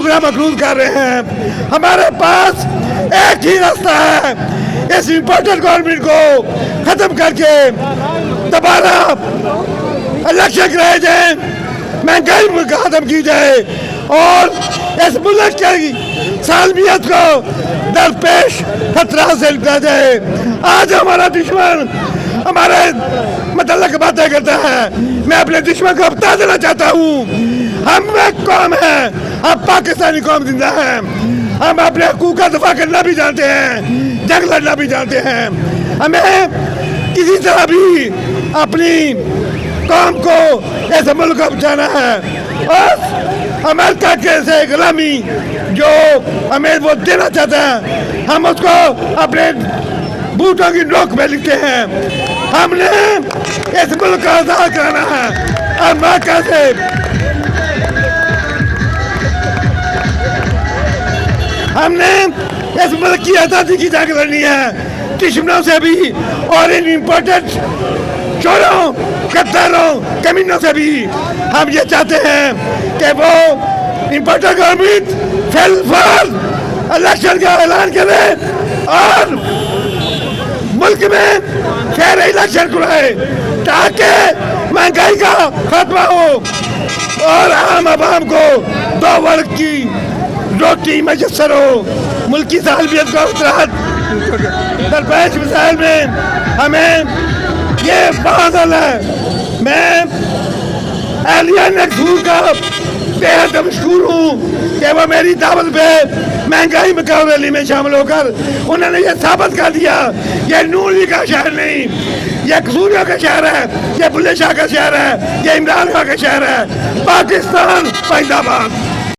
دوسرا مقروض کر رہے ہیں. ہمارے پاس ایک ہی راستہ ہے, اس امپورٹنٹ گورنمنٹ کو ختم کر کے دوبارہ الیکشن کرائے جائیں, مہنگائی ختم کی جائے اور اس ملک کی سالمیت کو درپیش خطرہ سے نکلا جائے. آج ہمارا دشمن ہمارے متعلق باتیں کرتا ہے, میں اپنے دشمن کو بتا دینا چاہتا ہوں, ہم ایک قوم ہیں, ہم پاکستانی قوم زندہ ہیں, ہم اپنے حقوق کا دفاع کرنا بھی جانتے ہیں, جنگ لڑنا بھی جانتے ہیں. ہمیں کسی طرح بھی اپنی قوم کو ایسے ملک کو بچانا ہے, اور امریکہ کے سے غلامی جو ہمیں وہ دینا چاہتا ہے, ہم اس کو اپنے بوٹوں کی نوک میں لکھتے ہیں. ہم نے اس ملک کو آزاد کرانا ہے امریکہ سے. ہم نے اس ملک کی آزادی کی جنگ لڑنی ہے دشمنوں سے بھی, اور ان امپورٹنٹ چوروں, غداروں, کمینوں سے بھی. ہم یہ چاہتے ہیں کہ وہ امپورٹنٹ گورنمنٹ فی الفور الیکشن کا اعلان کرے اور ملک میں فیر الیکشن کرائے, تاکہ مہنگائی کا خاتمہ ہو اور عام عوام کو 2 وقت کی روٹی میسر ہو. ملکی سالمیت کو درپیش مسائل میں ہمیں یہ بہادر ہے. میں اہلیہ نقصور کا بے حد مشکور ہوں کہ وہ میری دعوت پہ مہنگائی مقابلہ ریلی میں شامل ہو کر انہوں نے یہ ثابت کر دیا یہ نور لیگ کا شہر نہیں, یہ قصوریوں کا شہر ہے, یہ بلے شاہ کا شہر ہے, یہ عمران خان کا شہر ہے. پاکستان زندہ باد.